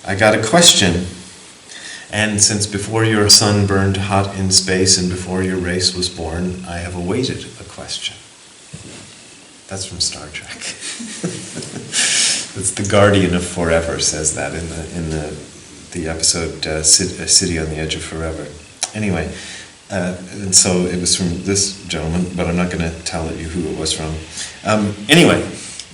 I got a question. And since before your sun burned hot in space and before your race was born, I have awaited a question. That's from Star Trek. It's the Guardian of Forever says that in the episode City on the Edge of Forever. Anyway, and so it was from this gentleman, but I'm not going to tell you who it was from. Anyway,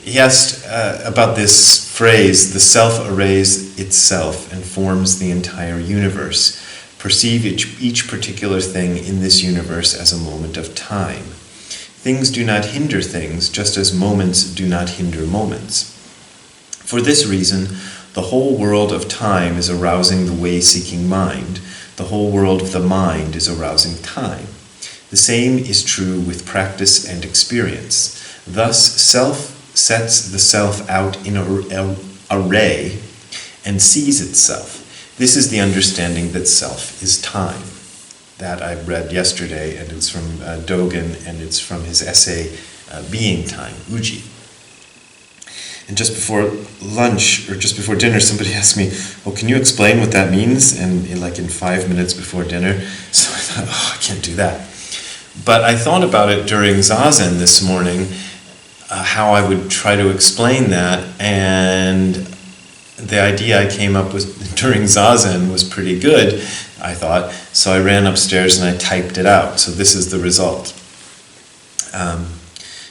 he asked about this phrase, the self arrays itself and forms the entire universe. Perceive each particular thing in this universe as a moment of time. Things do not hinder things, just as moments do not hinder moments. For this reason, the whole world of time is arousing the way-seeking mind. The whole world of the mind is arousing time. The same is true with practice and experience. Thus, self sets the self out in an array and sees itself. This is the understanding that self is time. That I read yesterday, and it's from Dogen, and it's from his essay, Being Time, Uji. And just before lunch, or just before dinner, somebody asked me, well, can you explain what that means? And in 5 minutes before dinner. So I thought, I can't do that. But I thought about it during Zazen this morning, how I would try to explain that, and the idea I came up with during Zazen was pretty good, I thought, so I ran upstairs and I typed it out. So this is the result.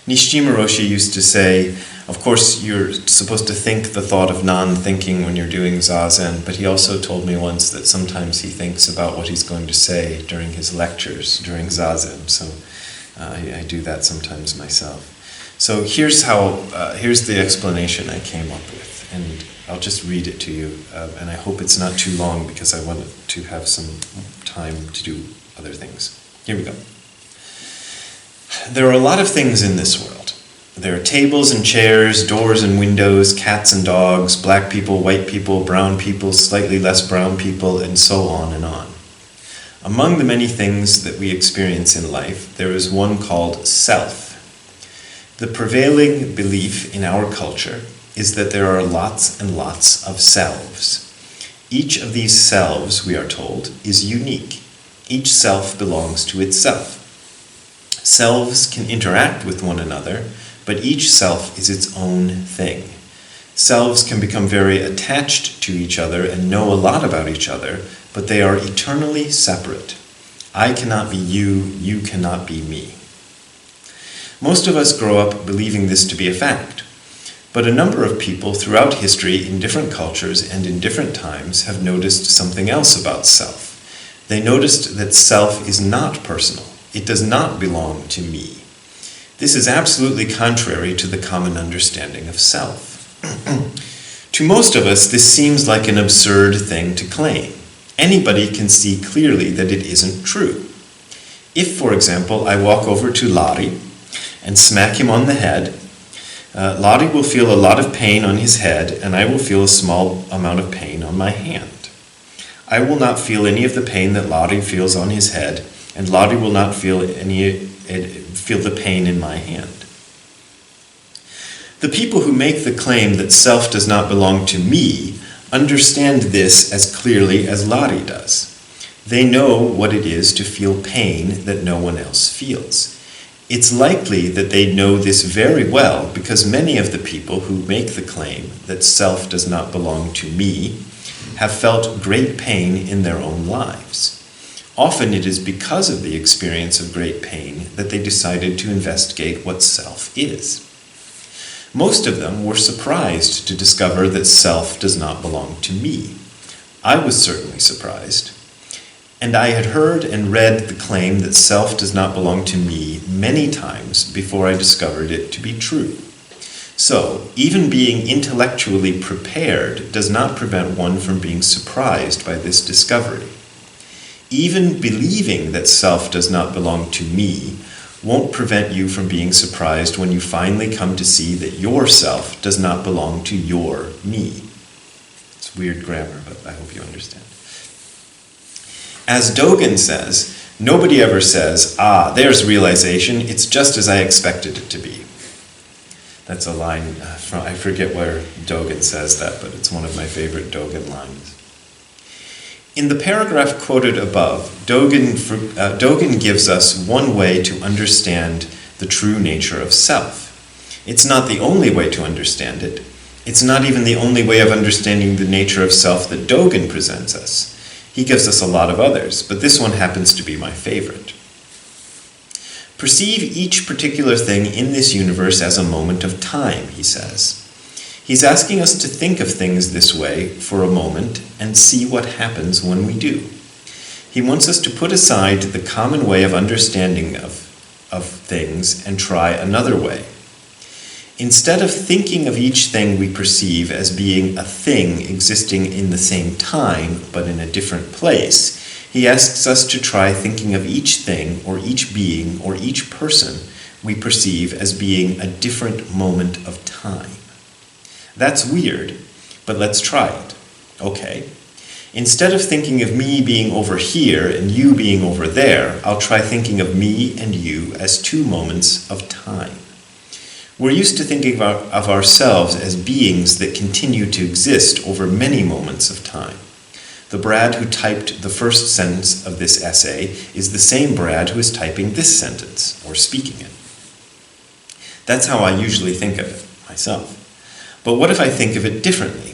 Nishijima Roshi used to say, of course you're supposed to think the thought of non-thinking when you're doing Zazen, but he also told me once that sometimes he thinks about what he's going to say during his lectures, during Zazen, so I do that sometimes myself. So here's the explanation I came up with, and I'll just read it to you, and I hope it's not too long because I want to have some time to do other things. Here we go. There are a lot of things in this world. There are tables and chairs, doors and windows, cats and dogs, black people, white people, brown people, slightly less brown people, and so on and on. Among the many things that we experience in life, there is one called self. The prevailing belief in our culture is that there are lots and lots of selves. Each of these selves, we are told, is unique. Each self belongs to itself. Selves can interact with one another, but each self is its own thing. Selves can become very attached to each other and know a lot about each other, but they are eternally separate. I cannot be you, you cannot be me. Most of us grow up believing this to be a fact, but a number of people throughout history in different cultures and in different times have noticed something else about self. They noticed that self is not personal. It does not belong to me. This is absolutely contrary to the common understanding of self. To most of us, this seems like an absurd thing to claim. Anybody can see clearly that it isn't true. If, for example, I walk over to Lari and smack him on the head, Lari will feel a lot of pain on his head, and I will feel a small amount of pain on my hand. I will not feel any of the pain that Lari feels on his head, and Lari will not feel the pain in my hand. The people who make the claim that self does not belong to me understand this as clearly as Lari does. They know what it is to feel pain that no one else feels. It's likely that they know this very well because many of the people who make the claim that self does not belong to me have felt great pain in their own lives. Often it is because of the experience of great pain that they decided to investigate what self is. Most of them were surprised to discover that self does not belong to me. I was certainly surprised. And I had heard and read the claim that self does not belong to me many times before I discovered it to be true. So, even being intellectually prepared does not prevent one from being surprised by this discovery. Even believing that self does not belong to me won't prevent you from being surprised when you finally come to see that your self does not belong to your me. It's weird grammar, but I hope you understand. As Dogen says, nobody ever says, there's realization, it's just as I expected it to be. That's a line from, I forget where Dogen says that, but it's one of my favorite Dogen lines. In the paragraph quoted above, Dogen gives us one way to understand the true nature of self. It's not the only way to understand it. It's not even the only way of understanding the nature of self that Dogen presents us. He gives us a lot of others, but this one happens to be my favorite. Perceive each particular thing in this universe as a moment of time, he says. He's asking us to think of things this way for a moment and see what happens when we do. He wants us to put aside the common way of understanding of things and try another way. Instead of thinking of each thing we perceive as being a thing existing in the same time but in a different place, he asks us to try thinking of each thing or each being or each person we perceive as being a different moment of time. That's weird, but let's try it. Okay. Instead of thinking of me being over here and you being over there, I'll try thinking of me and you as two moments of time. We're used to thinking of ourselves as beings that continue to exist over many moments of time. The Brad who typed the first sentence of this essay is the same Brad who is typing this sentence, or speaking it. That's how I usually think of it, myself. But what if I think of it differently?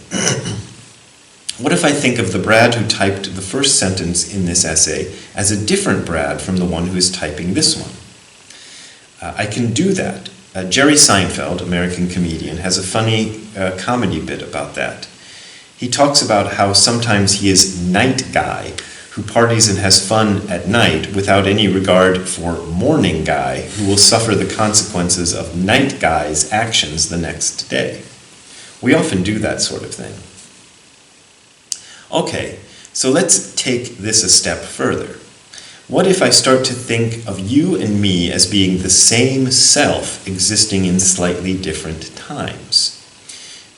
What if I think of the Brad who typed the first sentence in this essay as a different Brad from the one who is typing this one? I can do that. Jerry Seinfeld, American comedian, has a funny comedy bit about that. He talks about how sometimes he is night guy, who parties and has fun at night without any regard for morning guy, who will suffer the consequences of night guy's actions the next day. We often do that sort of thing. Okay, so let's take this a step further. What if I start to think of you and me as being the same self existing in slightly different times?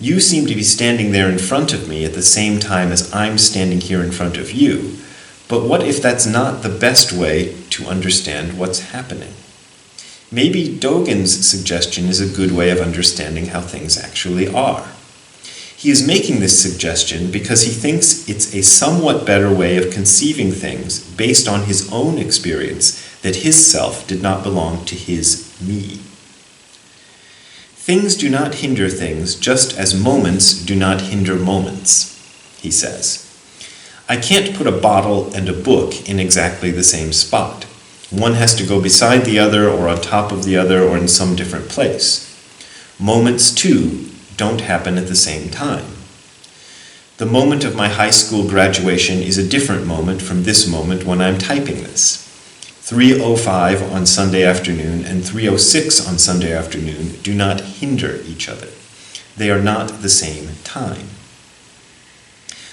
You seem to be standing there in front of me at the same time as I'm standing here in front of you, but what if that's not the best way to understand what's happening? Maybe Dogen's suggestion is a good way of understanding how things actually are. He is making this suggestion because he thinks it's a somewhat better way of conceiving things based on his own experience that his self did not belong to his me. Things do not hinder things just as moments do not hinder moments, he says. I can't put a bottle and a book in exactly the same spot. One has to go beside the other or on top of the other or in some different place. Moments, too, don't happen at the same time. The moment of my high school graduation is a different moment from this moment when I'm typing this. 3:05 on Sunday afternoon and 3:06 on Sunday afternoon do not hinder each other. They are not the same time.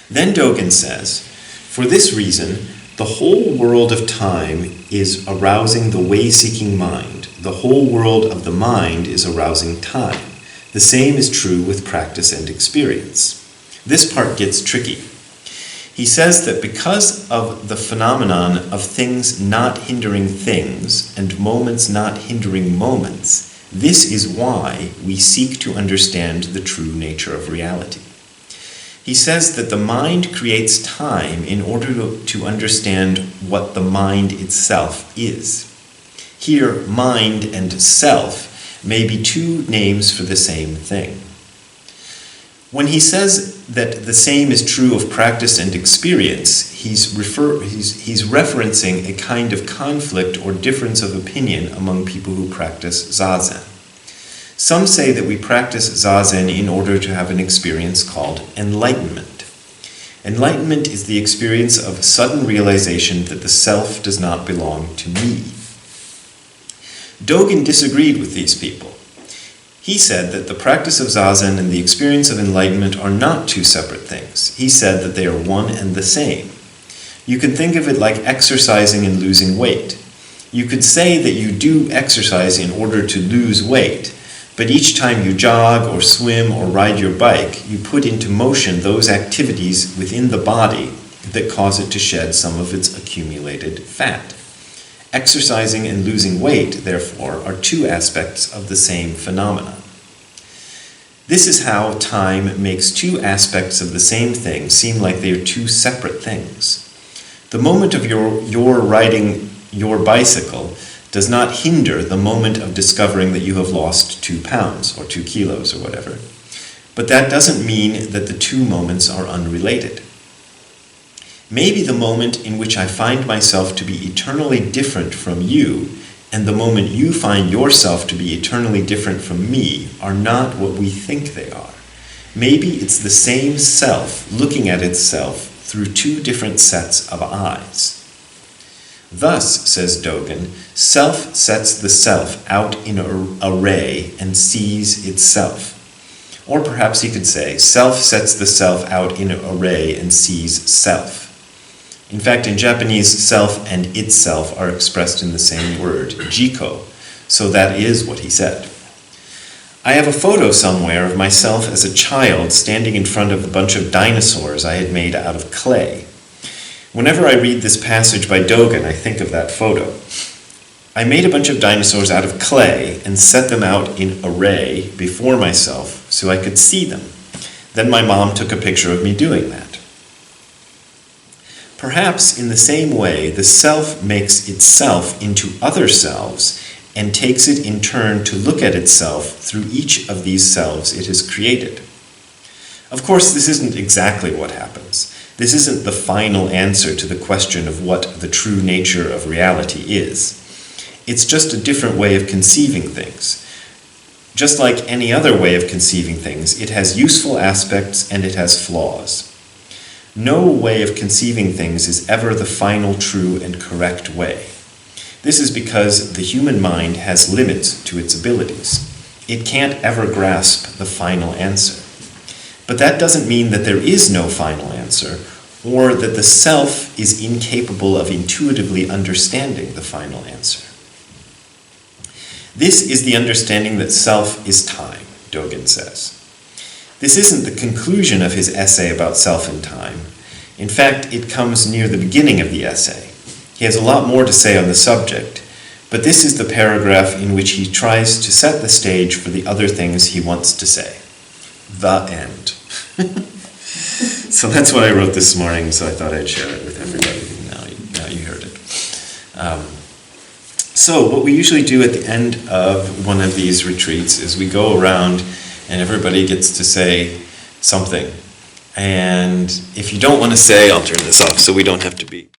Then Dogen says, for this reason, the whole world of time is arousing the way-seeking mind. The whole world of the mind is arousing time. The same is true with practice and experience. This part gets tricky. He says that because of the phenomenon of things not hindering things and moments not hindering moments, this is why we seek to understand the true nature of reality. He says that the mind creates time in order to understand what the mind itself is. Here, mind and self may be two names for the same thing. When he says that the same is true of practice and experience, he's referencing a kind of conflict or difference of opinion among people who practice Zazen. Some say that we practice Zazen in order to have an experience called enlightenment. Enlightenment is the experience of sudden realization that the self does not belong to me. Dogen disagreed with these people. He said that the practice of Zazen and the experience of enlightenment are not two separate things. He said that they are one and the same. You can think of it like exercising and losing weight. You could say that you do exercise in order to lose weight, but each time you jog or swim or ride your bike, you put into motion those activities within the body that cause it to shed some of its accumulated fat. Exercising and losing weight, therefore, are two aspects of the same phenomenon. This is how time makes two aspects of the same thing seem like they are two separate things. The moment of your riding your bicycle does not hinder the moment of discovering that you have lost 2 pounds or 2 kilos or whatever. But that doesn't mean that the two moments are unrelated. Maybe the moment in which I find myself to be eternally different from you and the moment you find yourself to be eternally different from me are not what we think they are. Maybe it's the same self looking at itself through two different sets of eyes. Thus, says Dogen, self sets the self out in an array and sees itself. Or perhaps he could say, self sets the self out in an array and sees self. In fact, in Japanese, self and itself are expressed in the same word, jiko, so that is what he said. I have a photo somewhere of myself as a child standing in front of a bunch of dinosaurs I had made out of clay. Whenever I read this passage by Dogen, I think of that photo. I made a bunch of dinosaurs out of clay and set them out in array before myself so I could see them. Then my mom took a picture of me doing that. Perhaps in the same way, the self makes itself into other selves and takes it in turn to look at itself through each of these selves it has created. Of course, this isn't exactly what happens. This isn't the final answer to the question of what the true nature of reality is. It's just a different way of conceiving things. Just like any other way of conceiving things, it has useful aspects and it has flaws. No way of conceiving things is ever the final, true, and correct way. This is because the human mind has limits to its abilities. It can't ever grasp the final answer. But that doesn't mean that there is no final answer, or that the self is incapable of intuitively understanding the final answer. This is the understanding that self is time, Dogen says. This isn't the conclusion of his essay about self and time. In fact, it comes near the beginning of the essay. He has a lot more to say on the subject, but this is the paragraph in which he tries to set the stage for the other things he wants to say. The end. So that's what I wrote this morning, so I thought I'd share it with everybody. Now you heard it. So what we usually do at the end of one of these retreats is we go around and everybody gets to say something. And if you don't want to say, I'll turn this off so we don't have to be